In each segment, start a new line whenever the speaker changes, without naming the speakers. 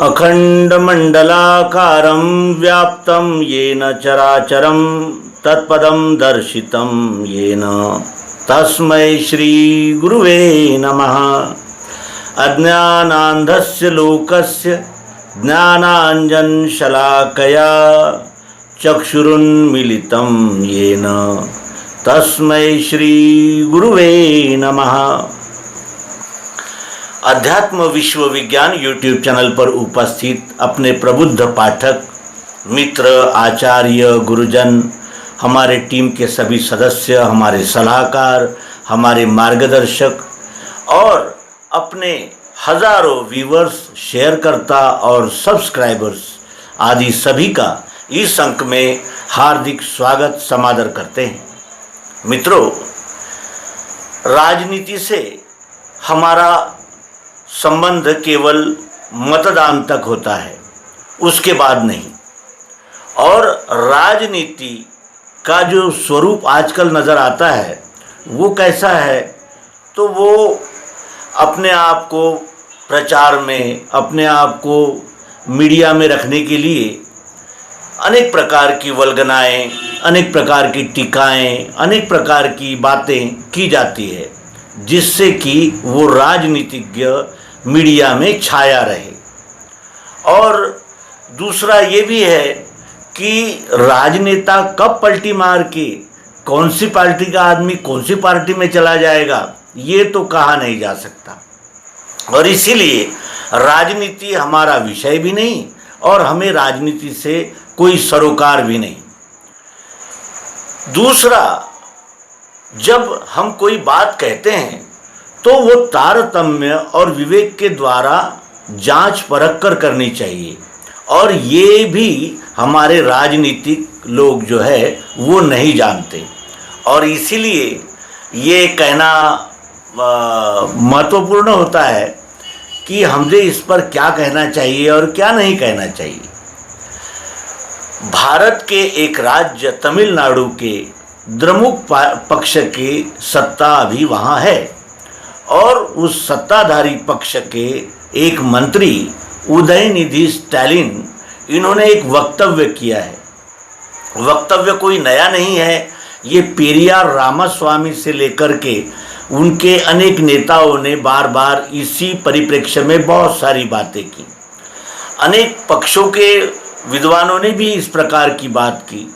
अखंडमंडलाकारं व्याप्तं येन चराचरं तत्पदं दर्शितं येन तस्मै श्री गुरुवे नमः। अज्ञानान्धस्य लोकस्य ज्ञानाञ्जनशलाकया चक्षुरुन्मीलितं येन तस्मै श्री गुरुवे नमः। अध्यात्म विश्व विज्ञान यूट्यूब चैनल पर उपस्थित अपने प्रबुद्ध पाठक मित्र, आचार्य, गुरुजन, हमारे टीम के सभी सदस्य, हमारे सलाहकार, हमारे मार्गदर्शक और अपने हजारों व्यूवर्स, शेयरकर्ता और सब्सक्राइबर्स आदि सभी का इस अंक में हार्दिक स्वागत समादर करते हैं। मित्रों, राजनीति से हमारा संबंध केवल मतदान तक होता है, उसके बाद नहीं। और राजनीति का जो स्वरूप आजकल नज़र आता है वो कैसा है, तो वो अपने आप को प्रचार में, अपने आप को मीडिया में रखने के लिए अनेक प्रकार की वल्गनाएं, अनेक प्रकार की टीकाएं, अनेक प्रकार की बातें की जाती है, जिससे कि वो राजनीतिज्ञ मीडिया में छाया रहे। और दूसरा ये भी है कि राजनेता कब पलटी मार के कौन सी पार्टी का आदमी कौन सी पार्टी में चला जाएगा, ये तो कहा नहीं जा सकता। और इसीलिए राजनीति हमारा विषय भी नहीं और हमें राजनीति से कोई सरोकार भी नहीं। दूसरा, जब हम कोई बात कहते हैं तो वो तारतम्य और विवेक के द्वारा जांच परख कर करनी चाहिए, और ये भी हमारे राजनीतिक लोग जो है वो नहीं जानते। और इसीलिए ये कहना महत्वपूर्ण होता है कि हमें इस पर क्या कहना चाहिए और क्या नहीं कहना चाहिए। भारत के एक राज्य तमिलनाडु के द्रमुक पक्ष की सत्ता अभी वहाँ है, और उस सत्ताधारी पक्ष के एक मंत्री उदयनिधि स्टालिन, इन्होंने एक वक्तव्य किया है। वक्तव्य कोई नया नहीं है, ये पेरियार रामास्वामी से लेकर के उनके अनेक नेताओं ने बार बार इसी परिप्रेक्ष्य में बहुत सारी बातें की। अनेक पक्षों के विद्वानों ने भी इस प्रकार की बात की।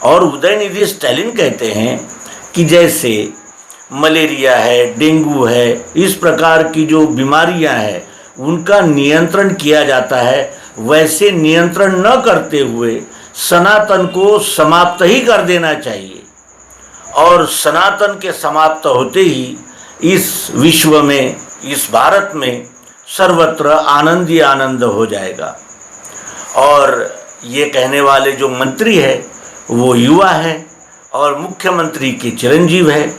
और उदयनिधि स्टालिन कहते हैं कि जैसे मलेरिया है, डेंगू है, इस प्रकार की जो बीमारियां हैं उनका नियंत्रण किया जाता है, वैसे नियंत्रण न करते हुए सनातन को समाप्त ही कर देना चाहिए। और सनातन के समाप्त होते ही इस विश्व में, इस भारत में सर्वत्र आनंद ही आनंद हो जाएगा। और ये कहने वाले जो मंत्री है वो युवा है और मुख्यमंत्री के चिरंजीव है।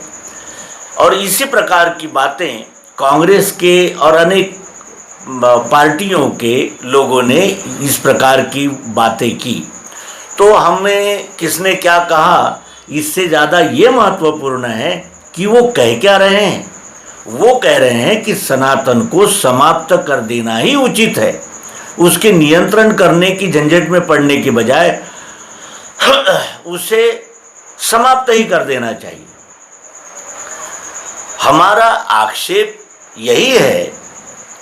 और इसी प्रकार की बातें कांग्रेस के और अनेक पार्टियों के लोगों ने इस प्रकार की बातें की। तो हमें किसने क्या कहा, इससे ज़्यादा ये महत्वपूर्ण है कि वो कह क्या रहे हैं। वो कह रहे हैं कि सनातन को समाप्त कर देना ही उचित है, उसके नियंत्रण करने की झंझट में पड़ने के बजाय उसे समाप्त ही कर देना चाहिए। हमारा आक्षेप यही है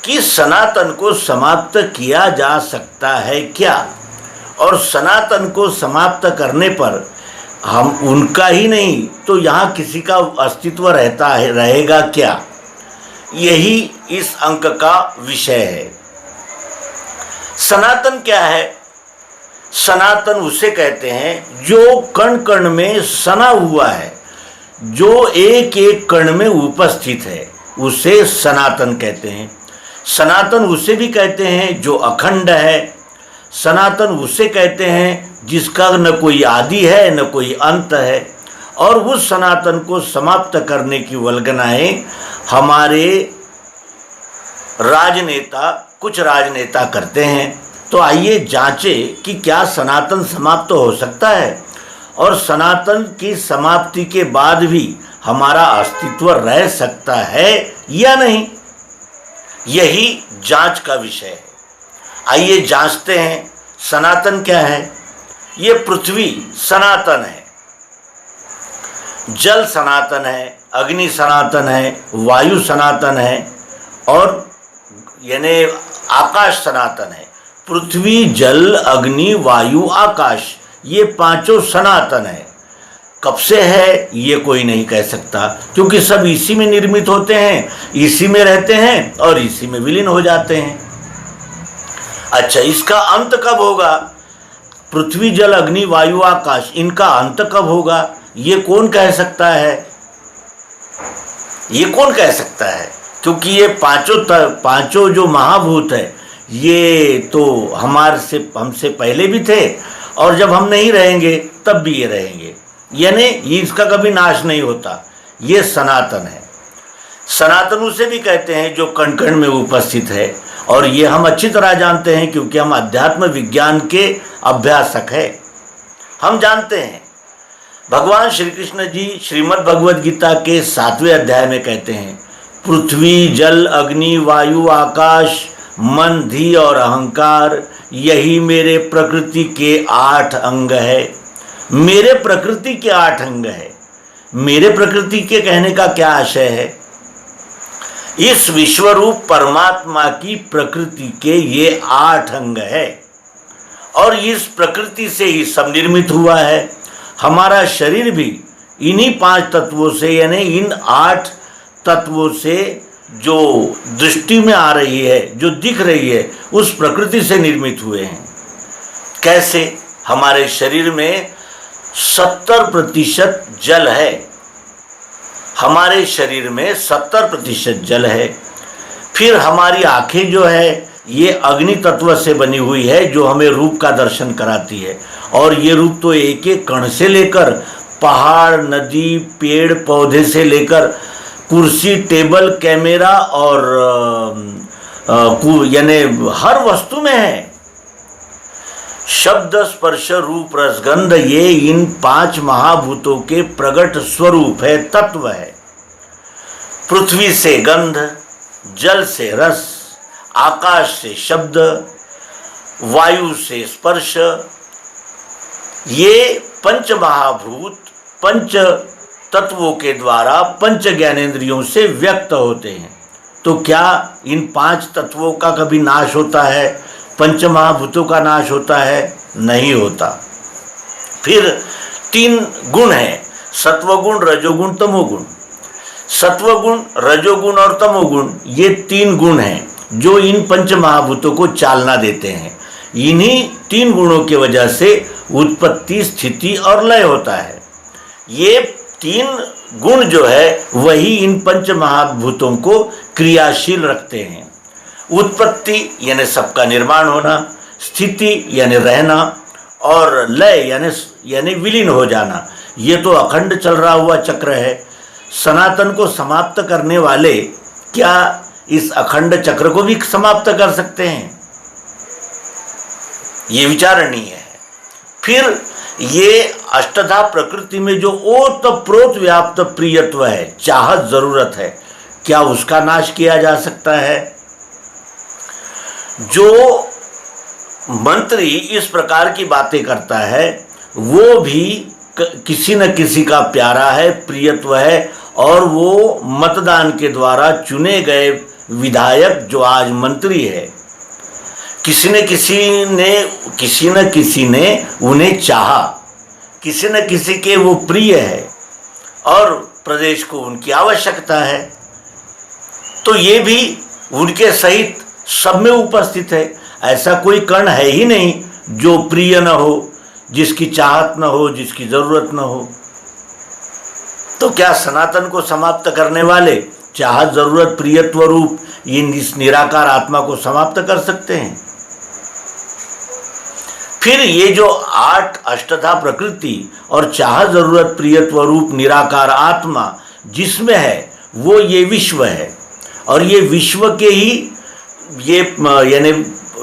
कि सनातन को समाप्त किया जा सकता है क्या, और सनातन को समाप्त करने पर हम उनका ही नहीं तो यहाँ किसी का अस्तित्व रहेगा क्या, यही इस अंक का विषय है। सनातन क्या है? सनातन उसे कहते हैं जो कण कण में सना हुआ है, जो एक एक कण में उपस्थित है, उसे सनातन कहते हैं। सनातन उसे भी कहते हैं जो अखंड है। सनातन उसे कहते हैं जिसका न कोई आदि है न कोई अंत है। और उस सनातन को समाप्त करने की वल्गनाएं हमारे राजनेता, कुछ राजनेता करते हैं। तो आइए जांचें कि क्या सनातन समाप्त हो सकता है, और सनातन की समाप्ति के बाद भी हमारा अस्तित्व रह सकता है या नहीं, यही जांच का विषय है। आइए जांचते हैं सनातन क्या है। ये पृथ्वी सनातन है, जल सनातन है, अग्नि सनातन है, वायु सनातन है और यानी आकाश सनातन है। पृथ्वी, जल, अग्नि, वायु, आकाश, ये पांचों सनातन है। कब से है ये कोई नहीं कह सकता, क्योंकि सब इसी में निर्मित होते हैं, इसी में रहते हैं और इसी में विलीन हो जाते हैं। अच्छा, इसका अंत कब होगा? पृथ्वी, जल, अग्नि, वायु, आकाश, इनका अंत कब होगा? ये कौन कह सकता है? ये कौन कह सकता है? क्योंकि ये पांचों जो महाभूत है, ये तो हमसे पहले भी थे और जब हम नहीं रहेंगे तब भी ये रहेंगे, यानी इसका कभी नाश नहीं होता। ये सनातन है। सनातन उसे भी कहते हैं जो कण कण में उपस्थित है, और ये हम अच्छी तरह जानते हैं क्योंकि हम अध्यात्म विज्ञान के अभ्यासक हैं। हम जानते हैं भगवान श्री कृष्ण जी श्रीमद् भगवद गीता के 7वें अध्याय में कहते हैं, पृथ्वी, जल, अग्नि, वायु, आकाश, मन, धी और अहंकार, यही मेरे प्रकृति के 8 अंग है। मेरे प्रकृति के 8 अंग है। मेरे प्रकृति के कहने का क्या आशय है? इस विश्वरूप परमात्मा की प्रकृति के ये 8 अंग है और इस प्रकृति से ही सब निर्मित हुआ है। हमारा शरीर भी इन्हीं 5 तत्वों से, यानी इन 8 तत्वों से जो दृष्टि में आ रही है, जो दिख रही है, उस प्रकृति से निर्मित हुए हैं। कैसे? हमारे शरीर में 70% जल है। हमारे शरीर में 70% जल है। फिर हमारी आंखें जो है ये अग्नि तत्व से बनी हुई है, जो हमें रूप का दर्शन कराती है। और ये रूप तो एक एक कण से लेकर पहाड़, नदी, पेड़ पौधे से लेकर कुर्सी, टेबल, कैमरा और यानी हर वस्तु में है। शब्द, स्पर्श, रूप, रसगंध, ये इन 5 महाभूतों के प्रगट स्वरूप है, तत्व है। पृथ्वी से गंध, जल से रस, आकाश से शब्द, वायु से स्पर्श, ये 5 महाभूत 5 तत्वों के द्वारा 5 ज्ञानेंद्रियों से व्यक्त होते हैं। तो क्या इन 5 तत्वों का कभी नाश होता है? 5 महाभूतों का नाश होता है? नहीं होता। फिर 3 गुण हैं, सत्वगुण, रजोगुण, तमोगुण। सत्वगुण, रजोगुण और तमोगुण, ये 3 गुण हैं जो इन 5 महाभूतों को चालना देते हैं। इन्हीं 3 गुणों की वजह से उत्पत्ति, स्थिति और लय होता है। ये 3 गुण जो है वही इन 5 महाभूतों को क्रियाशील रखते हैं। उत्पत्ति यानी सबका निर्माण होना, स्थिति यानी रहना, और लय यानी विलीन हो जाना। ये तो अखंड चल रहा हुआ चक्र है। सनातन को समाप्त करने वाले क्या इस अखंड चक्र को भी समाप्त कर सकते हैं? ये विचारणीय है। फिर ये अष्टधा प्रकृति में जो ओतप्रोत व्याप्त प्रियत्व है, चाहत, जरूरत है, क्या उसका नाश किया जा सकता है? जो मंत्री इस प्रकार की बातें करता है वो भी किसी न किसी का प्यारा है, प्रियत्व है, और वो मतदान के द्वारा चुने गए विधायक जो आज मंत्री है, किसी न किसी ने उन्हें चाहा, किसी न किसी के वो प्रिय है और प्रदेश को उनकी आवश्यकता है। तो ये भी उनके सहित सब में उपस्थित है। ऐसा कोई कण है ही नहीं जो प्रिय न हो, जिसकी चाहत न हो, जिसकी जरूरत न हो। तो क्या सनातन को समाप्त करने वाले चाहत, जरूरत, प्रियत्व रूप इस निराकार आत्मा को समाप्त कर सकते हैं? फिर ये जो 8 अष्टधा प्रकृति और चाहत, जरूरत, प्रियत्व रूप निराकार आत्मा जिसमें है वो ये विश्व है, और ये विश्व के ही ये यानी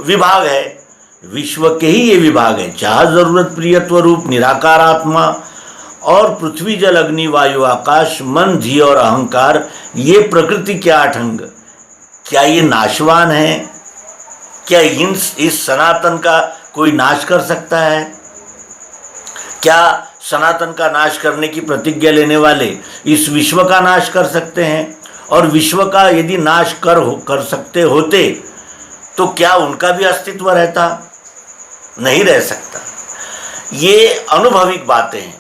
विभाग है। विश्व के ही ये विभाग है, चाहत, जरूरत, प्रियत्व रूप निराकार आत्मा और पृथ्वी, जल, अग्नि, वायु, आकाश, मन, धी और अहंकार, ये प्रकृति के 8 अंग। क्या ये नाशवान है? क्या इस सनातन का कोई नाश कर सकता है? क्या सनातन का नाश करने की प्रतिज्ञा लेने वाले इस विश्व का नाश कर सकते हैं? और विश्व का यदि नाश कर सकते होते तो क्या उनका भी अस्तित्व रहता? नहीं रह सकता। ये अनुभविक बातें हैं।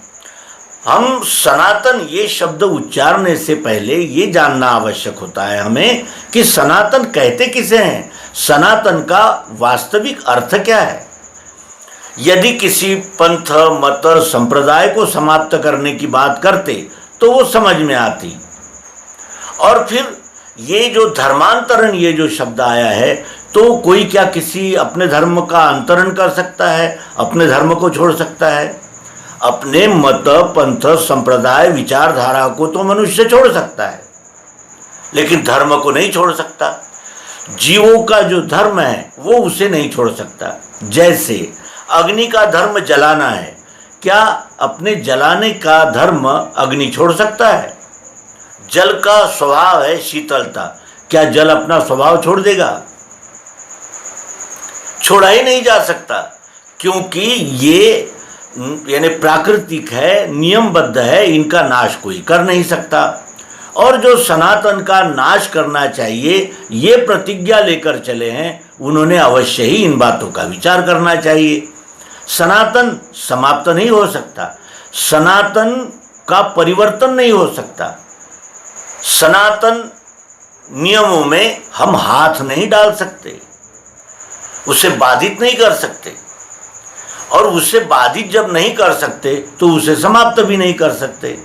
हम सनातन ये शब्द उच्चारने से पहले ये जानना आवश्यक होता है हमें कि सनातन कहते किसे हैं, सनातन का वास्तविक अर्थ क्या है। यदि किसी पंथ, मत, संप्रदाय को समाप्त करने की बात करते तो वो समझ में आती। और फिर ये जो धर्मांतरण, ये जो शब्द आया है, तो कोई क्या किसी अपने धर्म का अंतरण कर सकता है? अपने धर्म को छोड़ सकता है? अपने मत, पंथ, संप्रदाय, विचारधारा को तो मनुष्य छोड़ सकता है, लेकिन धर्म को नहीं छोड़ सकता। जीवों का जो धर्म है वो उसे नहीं छोड़ सकता। जैसे अग्नि का धर्म जलाना है, क्या अपने जलाने का धर्म अग्नि छोड़ सकता है? जल का स्वभाव है शीतलता, क्या जल अपना स्वभाव छोड़ देगा? छोड़ा ही नहीं जा सकता, क्योंकि ये यानी प्राकृतिक है, नियमबद्ध है, इनका नाश कोई कर नहीं सकता। और जो सनातन का नाश करना चाहिए ये प्रतिज्ञा लेकर चले हैं, उन्होंने अवश्य ही इन बातों का विचार करना चाहिए। सनातन समाप्त नहीं हो सकता, सनातन का परिवर्तन नहीं हो सकता, सनातन नियमों में हम हाथ नहीं डाल सकते, उसे बाधित नहीं कर सकते, और उसे बाधित जब नहीं कर सकते तो उसे समाप्त भी नहीं कर सकते।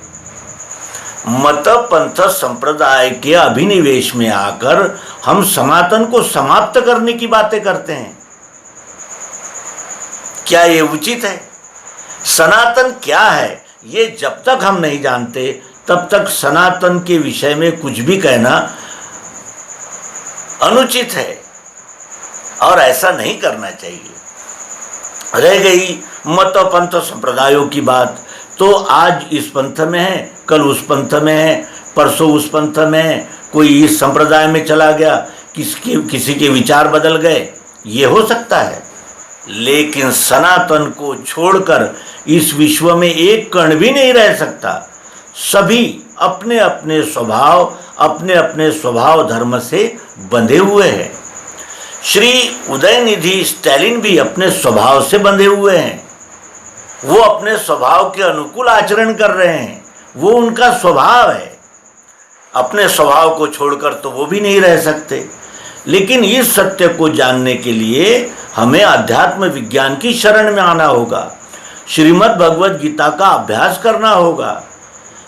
मत, पंथ, संप्रदाय के अभिनिवेश में आकर हम सनातन को समाप्त करने की बातें करते हैं, क्या ये उचित है? सनातन क्या है ये जब तक हम नहीं जानते तब तक सनातन के विषय में कुछ भी कहना अनुचित है, और ऐसा नहीं करना चाहिए। रह गई मत, पंथ, संप्रदायों की बात, तो आज इस पंथ में है, कल उस पंथ में है, परसों उस पंथ में है, कोई इस संप्रदाय में चला गया, किसी के विचार बदल गए, ये हो सकता है। लेकिन सनातन को छोड़कर इस विश्व में एक कण भी नहीं रह सकता। सभी अपने अपने स्वभाव धर्म से बंधे हुए हैं। श्री उदयनिधि स्टैलिन भी अपने स्वभाव से बंधे हुए हैं, वो अपने स्वभाव के अनुकूल आचरण कर रहे हैं, वो उनका स्वभाव है। अपने स्वभाव को छोड़कर तो वो भी नहीं रह सकते। लेकिन इस सत्य को जानने के लिए हमें अध्यात्म विज्ञान की शरण में आना होगा, श्रीमद् भगवद गीता का अभ्यास करना होगा,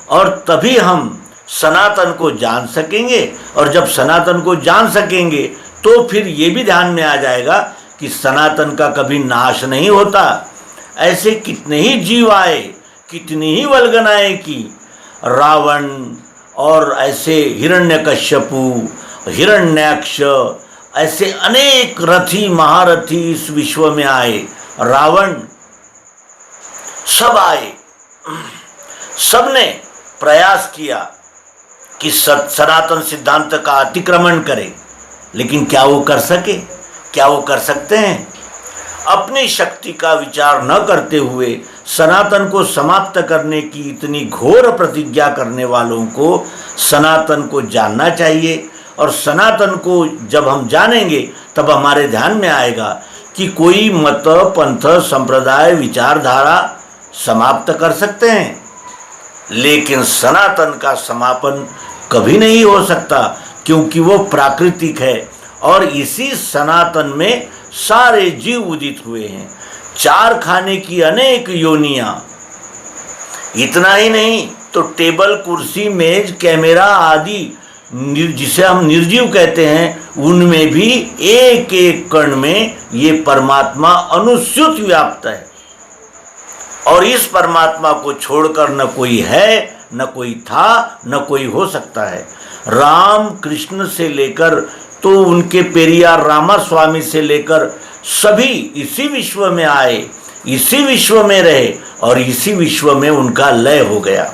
और तभी हम सनातन को जान सकेंगे। और जब सनातन को जान सकेंगे तो फिर ये भी ध्यान में आ जाएगा कि सनातन का कभी नाश नहीं होता। ऐसे कितने ही जीव आए, कितनी ही वल्गनाएं की, रावण और ऐसे हिरण्यकश्यपु, हिरण्याक्ष, ऐसे अनेक रथी महारथी इस विश्व में आए, रावण, सब आए, सबने प्रयास किया कि सनातन सिद्धांत का अतिक्रमण करें, लेकिन क्या वो कर सके? क्या वो कर सकते हैं? अपनी शक्ति का विचार न करते हुए सनातन को समाप्त करने की इतनी घोर प्रतिज्ञा करने वालों को सनातन को जानना चाहिए। और सनातन को जब हम जानेंगे तब हमारे ध्यान में आएगा कि कोई मत, पंथ, संप्रदाय, विचारधारा समाप्त कर सकते हैं, लेकिन सनातन का समापन कभी नहीं हो सकता, क्योंकि वो प्राकृतिक है। और इसी सनातन में सारे जीव उदित हुए हैं, चार खाने की अनेक योनियां। इतना ही नहीं तो टेबल, कुर्सी, मेज, कैमरा आदि जिसे हम निर्जीव कहते हैं, उनमें भी एक एक कण में ये परमात्मा अनुस्यूत व्याप्त है। और इस परमात्मा को छोड़कर न कोई है, न कोई था, न कोई हो सकता है। राम कृष्ण से लेकर तो उनके पेरियार रामास्वामी से लेकर सभी इसी विश्व में आए, इसी विश्व में रहे, और इसी विश्व में उनका लय हो गया।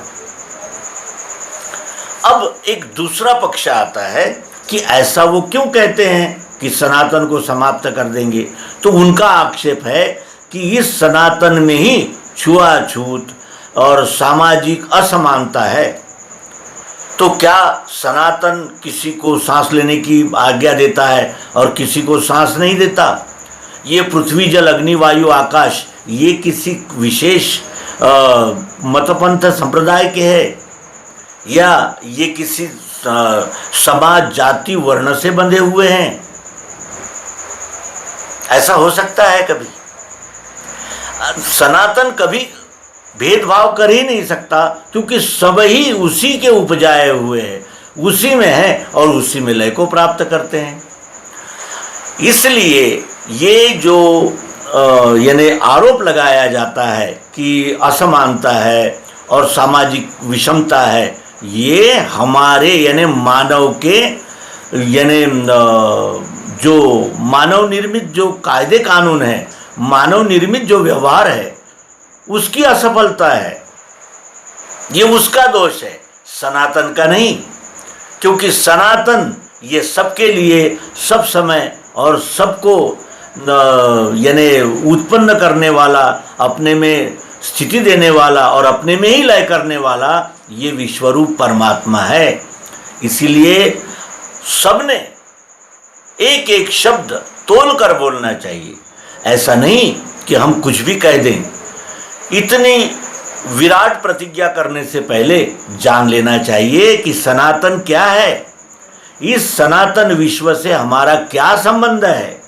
अब एक दूसरा पक्ष आता है कि ऐसा वो क्यों कहते हैं कि सनातन को समाप्त कर देंगे, तो उनका आक्षेप है कि इस सनातन में ही छुआछूत और सामाजिक असमानता है। तो क्या सनातन किसी को सांस लेने की आज्ञा देता है और किसी को सांस नहीं देता? ये पृथ्वी जल अग्नि वायु आकाश ये किसी विशेष मतपंथ संप्रदाय के हैं या ये किसी समाज जाति वर्ण से बंधे हुए हैं? ऐसा हो सकता है कभी? सनातन कभी भेदभाव कर ही नहीं सकता, क्योंकि सब ही उसी के उपजाए हुए हैं, उसी में है और उसी में लय को प्राप्त करते हैं। इसलिए ये जो यानी आरोप लगाया जाता है कि असमानता है और सामाजिक विषमता है, ये हमारे यानी मानव के यानी जो मानव निर्मित जो कायदे कानून है, मानव निर्मित जो व्यवहार है, उसकी असफलता है। ये उसका दोष है, सनातन का नहीं। क्योंकि सनातन ये सबके लिए सब समय और सबको यानी उत्पन्न करने वाला, अपने में स्थिति देने वाला और अपने में ही लय करने वाला ये विश्वरूप परमात्मा है। इसीलिए सबने एक एक शब्द तोल कर बोलना चाहिए। ऐसा नहीं कि हम कुछ भी कह दें। इतनी विराट प्रतिज्ञा करने से पहले जान लेना चाहिए कि सनातन क्या है, इस सनातन विश्व से हमारा क्या संबंध है।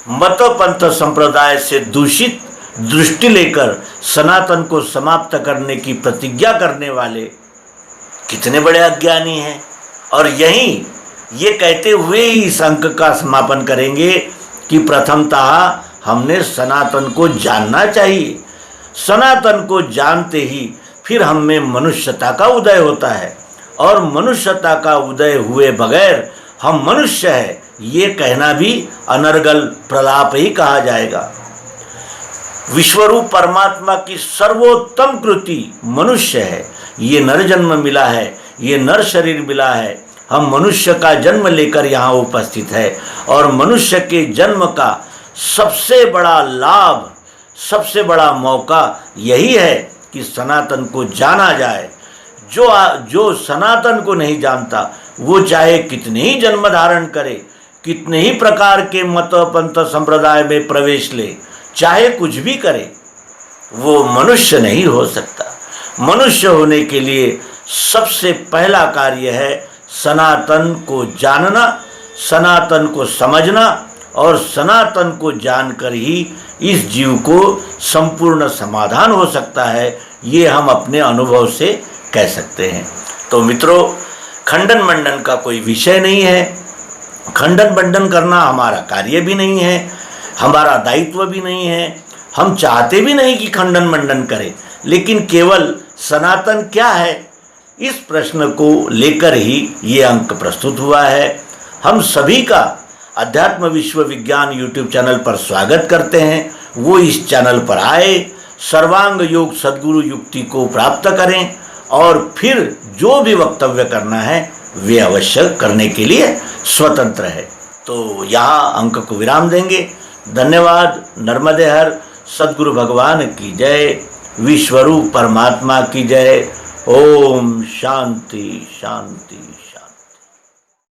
मत पंथ संप्रदाय से दूषित दृष्टि लेकर सनातन को समाप्त करने की प्रतिज्ञा करने वाले कितने बड़े अज्ञानी हैं। और यही ये कहते हुए ही इस अंक का समापन करेंगे कि प्रथमतः हमने सनातन को जानना चाहिए। सनातन को जानते ही फिर हम में मनुष्यता का उदय होता है, और मनुष्यता का उदय हुए बगैर हम मनुष्य है ये कहना भी अनर्गल प्रलाप ही कहा जाएगा। विश्वरूप परमात्मा की सर्वोत्तम कृति मनुष्य है। ये नर जन्म मिला है, ये नर शरीर मिला है। हम मनुष्य का जन्म लेकर यहाँ उपस्थित है, और मनुष्य के जन्म का सबसे बड़ा लाभ, सबसे बड़ा मौका यही है कि सनातन को जाना जाए। जो सनातन को नहीं जानता वो चाहे कितने ही जन्म धारण करे, कितने ही प्रकार के मत पंथ संप्रदाय में प्रवेश ले, चाहे कुछ भी करे, वो मनुष्य नहीं हो सकता। मनुष्य होने के लिए सबसे पहला कार्य है सनातन को जानना, सनातन को समझना, और सनातन को जानकर ही इस जीव को संपूर्ण समाधान हो सकता है। ये हम अपने अनुभव से कह सकते हैं। तो मित्रों, खंडन मंडन का कोई विषय नहीं है। खंडन मंडन करना हमारा कार्य भी नहीं है, हमारा दायित्व भी नहीं है। हम चाहते भी नहीं कि खंडन मंडन करें, लेकिन केवल सनातन क्या है इस प्रश्न को लेकर ही ये अंक प्रस्तुत हुआ है। हम सभी का अध्यात्म विश्व विज्ञान यूट्यूब चैनल पर स्वागत करते हैं। वो इस चैनल पर आए, सर्वांग योग सद्गुरु युक्ति को प्राप्त करें, और फिर जो भी वक्तव्य करना है वे अवश्य करने के लिए स्वतंत्र है। तो यहाँ अंक को विराम देंगे। धन्यवाद। नर्मदे हर। सद्गुरु भगवान की जय। विश्वरूप परमात्मा की जय। ओम शांति शांति शांति।